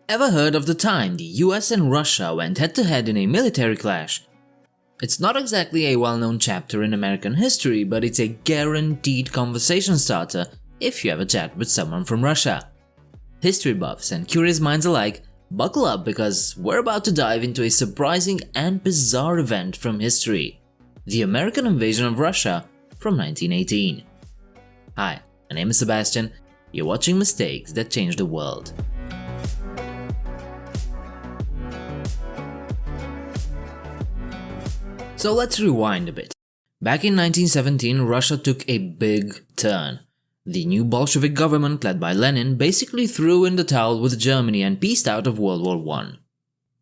Ever heard of the time the US and Russia went head-to-head in a military clash? It's not exactly a well-known chapter in American history, but it's a guaranteed conversation starter if you ever chat with someone from Russia. History buffs and curious minds alike, buckle up because we're about to dive into a surprising and bizarre event from history: the American invasion of Russia from 1918. Hi, my name is Sebastian, you're watching Mistakes That Changed the World. So let's rewind a bit. Back in 1917, Russia took a big turn. The new Bolshevik government led by Lenin basically threw in the towel with Germany and peaced out of World War I.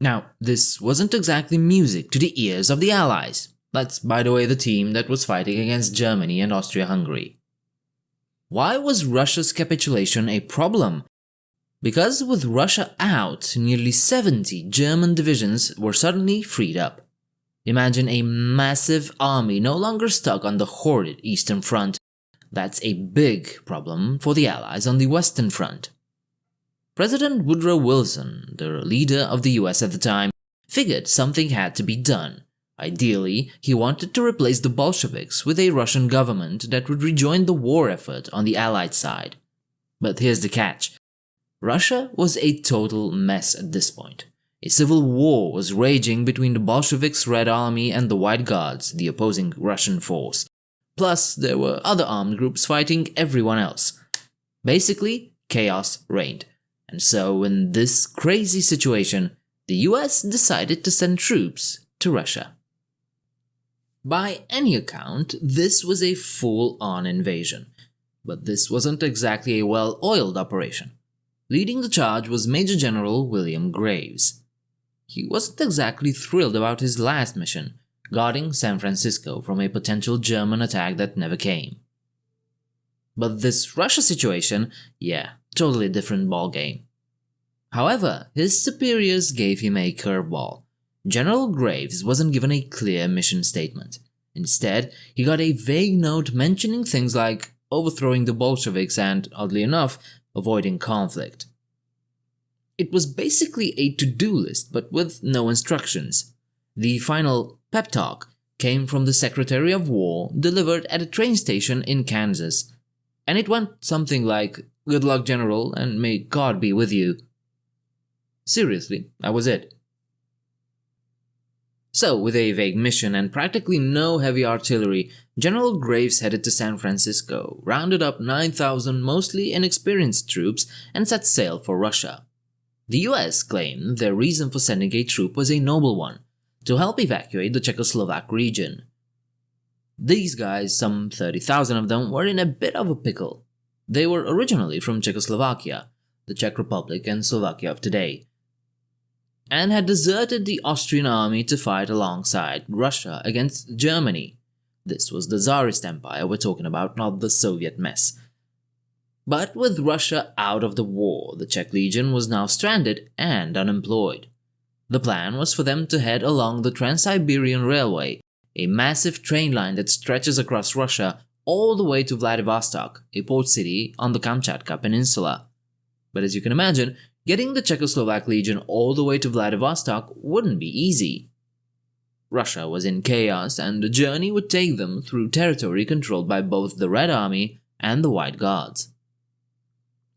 Now, this wasn't exactly music to the ears of the Allies. That's, by the way, the team that was fighting against Germany and Austria-Hungary. Why was Russia's capitulation a problem? Because with Russia out, nearly 70 German divisions were suddenly freed up. Imagine a massive army no longer stuck on the horrid Eastern Front. That's a big problem for the Allies on the Western Front. President Woodrow Wilson, the leader of the US at the time, figured something had to be done. Ideally, he wanted to replace the Bolsheviks with a Russian government that would rejoin the war effort on the Allied side. But here's the catch. Russia was a total mess at this point. A civil war was raging between the Bolsheviks' Red Army and the White Guards, the opposing Russian force. Plus, there were other armed groups fighting everyone else. Basically, chaos reigned. And so, in this crazy situation, the US decided to send troops to Russia. By any account, this was a full-on invasion. But this wasn't exactly a well-oiled operation. Leading the charge was Major General William Graves. He wasn't exactly thrilled about his last mission, guarding San Francisco from a potential German attack that never came. But this Russia situation, yeah, totally different ballgame. However, his superiors gave him a curveball. General Graves wasn't given a clear mission statement. Instead, he got a vague note mentioning things like overthrowing the Bolsheviks and, oddly enough, avoiding conflict. It was basically a to-do list, but with no instructions. The final pep talk came from the Secretary of War, delivered at a train station in Kansas, and it went something like, "Good luck, General, and may God be with you." Seriously, that was it. So, with a vague mission and practically no heavy artillery, General Graves headed to San Francisco, rounded up 9,000 mostly inexperienced troops, and set sail for Russia. The US claimed their reason for sending a troop was a noble one: to help evacuate the Czechoslovak Legion. These guys, some 30,000 of them, were in a bit of a pickle. They were originally from Czechoslovakia, the Czech Republic and Slovakia of today, and had deserted the Austrian army to fight alongside Russia against Germany. This was the Tsarist Empire we're talking about, not the Soviet mess. But with Russia out of the war, the Czech Legion was now stranded and unemployed. The plan was for them to head along the Trans-Siberian Railway, a massive train line that stretches across Russia all the way to Vladivostok, a port city on the Kamchatka Peninsula. But as you can imagine, getting the Czechoslovak Legion all the way to Vladivostok wouldn't be easy. Russia was in chaos, and the journey would take them through territory controlled by both the Red Army and the White Guards.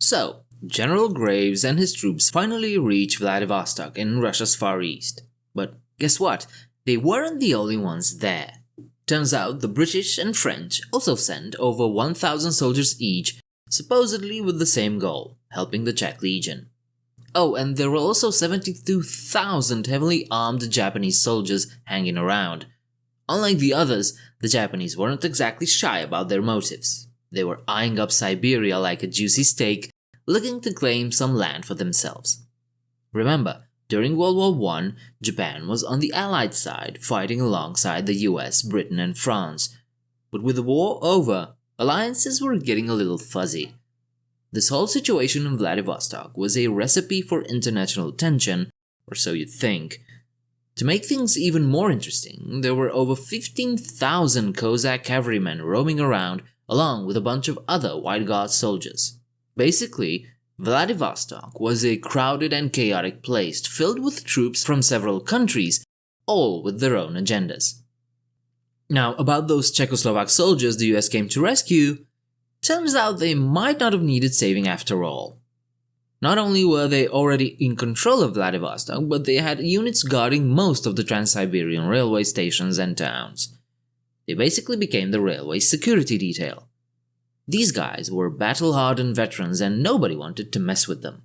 So, General Graves and his troops finally reached Vladivostok in Russia's far east. But guess what? They weren't the only ones there. Turns out the British and French also sent over 1,000 soldiers each, supposedly with the same goal: helping the Czech Legion. Oh, and there were also 72,000 heavily armed Japanese soldiers hanging around. Unlike the others, the Japanese weren't exactly shy about their motives. They were eyeing up Siberia like a juicy steak, looking to claim some land for themselves. Remember, during World War I, Japan was on the Allied side, fighting alongside the US, Britain, and France. But with the war over, alliances were getting a little fuzzy. This whole situation in Vladivostok was a recipe for international tension, or so you'd think. To make things even more interesting, there were over 15,000 Cossack cavalrymen roaming around, along with a bunch of other White Guard soldiers. Basically, Vladivostok was a crowded and chaotic place filled with troops from several countries, all with their own agendas. Now, about those Czechoslovak soldiers the US came to rescue, turns out they might not have needed saving after all. Not only were they already in control of Vladivostok, but they had units guarding most of the Trans-Siberian railway stations and towns. They basically became the railway's security detail. These guys were battle-hardened veterans and nobody wanted to mess with them.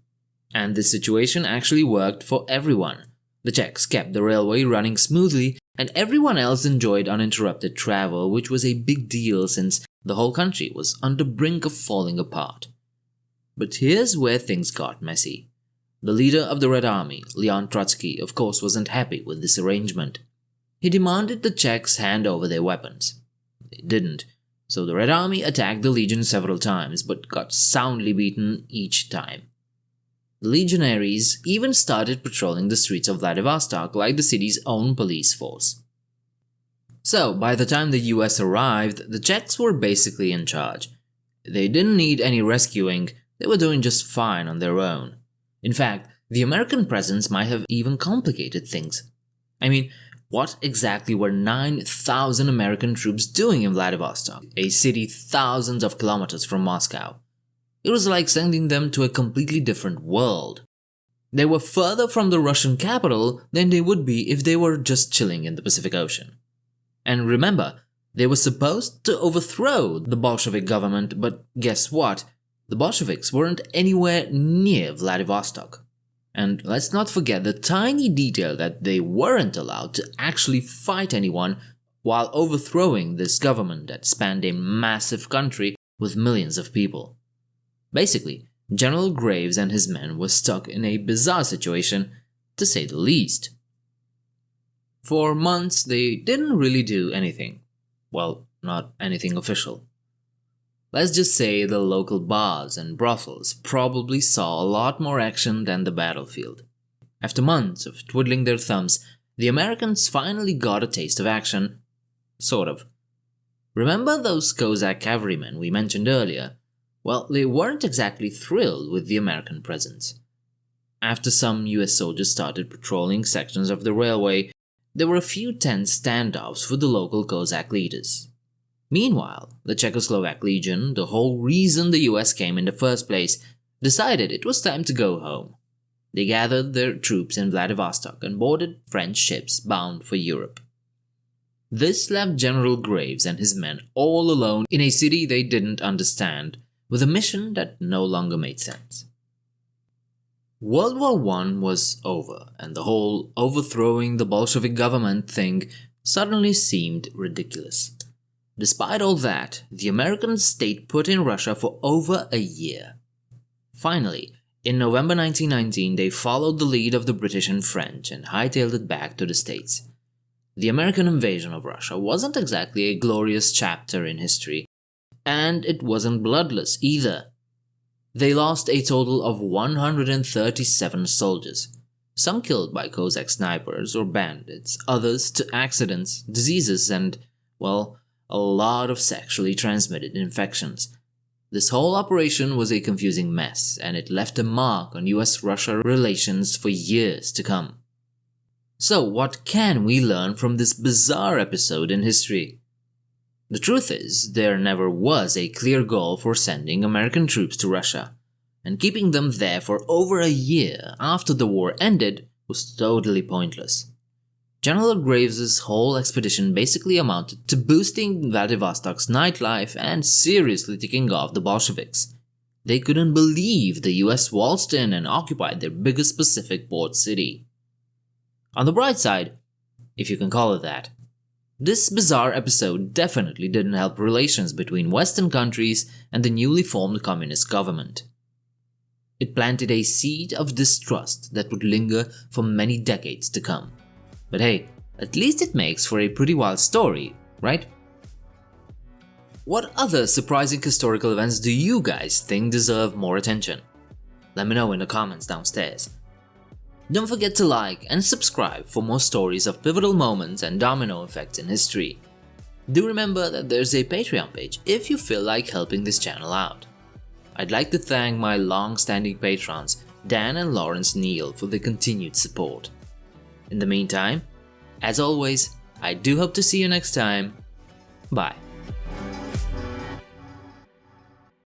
And this situation actually worked for everyone. The Czechs kept the railway running smoothly and everyone else enjoyed uninterrupted travel, which was a big deal since the whole country was on the brink of falling apart. But here's where things got messy. The leader of the Red Army, Leon Trotsky, of course wasn't happy with this arrangement. He demanded the Czechs hand over their weapons. They didn't, so the Red Army attacked the Legion several times but got soundly beaten each time. The legionaries even started patrolling the streets of Vladivostok like the city's own police force. So, by the time the US arrived, the Czechs were basically in charge. They didn't need any rescuing. They were doing just fine on their own. In fact, the American presence might have even complicated things. I mean, what exactly were 9,000 American troops doing in Vladivostok, a city thousands of kilometers from Moscow? It was like sending them to a completely different world. They were further from the Russian capital than they would be if they were just chilling in the Pacific Ocean. And remember, they were supposed to overthrow the Bolshevik government, but guess what? The Bolsheviks weren't anywhere near Vladivostok. And let's not forget the tiny detail that they weren't allowed to actually fight anyone while overthrowing this government that spanned a massive country with millions of people. Basically, General Graves and his men were stuck in a bizarre situation, to say the least. For months, they didn't really do anything. Well, not anything official. Let's just say the local bars and brothels probably saw a lot more action than the battlefield. After months of twiddling their thumbs, the Americans finally got a taste of action. Sort of. Remember those Cossack cavalrymen we mentioned earlier? Well, they weren't exactly thrilled with the American presence. After some US soldiers started patrolling sections of the railway, there were a few tense standoffs with the local Cossack leaders. Meanwhile, the Czechoslovak Legion, the whole reason the US came in the first place, decided it was time to go home. They gathered their troops in Vladivostok and boarded French ships bound for Europe. This left General Graves and his men all alone in a city they didn't understand, with a mission that no longer made sense. World War I was over, and the whole overthrowing the Bolshevik government thing suddenly seemed ridiculous. Despite all that, the Americans stayed put in Russia for over a year. Finally, in November 1919, they followed the lead of the British and French and hightailed it back to the States. The American invasion of Russia wasn't exactly a glorious chapter in history, and it wasn't bloodless either. They lost a total of 137 soldiers, some killed by Cossack snipers or bandits, others to accidents, diseases, and, well, a lot of sexually transmitted infections. This whole operation was a confusing mess, and it left a mark on US-Russia relations for years to come. So, what can we learn from this bizarre episode in history? The truth is, there never was a clear goal for sending American troops to Russia, and keeping them there for over a year after the war ended was totally pointless. General Graves' whole expedition basically amounted to boosting Vladivostok's nightlife and seriously ticking off the Bolsheviks. They couldn't believe the US waltzed in and occupied their biggest Pacific port city. On the bright side, if you can call it that, this bizarre episode definitely didn't help relations between Western countries and the newly formed communist government. It planted a seed of distrust that would linger for many decades to come. But hey, at least it makes for a pretty wild story, right? What other surprising historical events do you guys think deserve more attention? Let me know in the comments downstairs. Don't forget to like and subscribe for more stories of pivotal moments and domino effects in history. Do remember that there's a Patreon page if you feel like helping this channel out. I'd like to thank my long-standing patrons Dan and Lawrence Neal for their continued support. In the meantime, as always, I do hope to see you next time. Bye.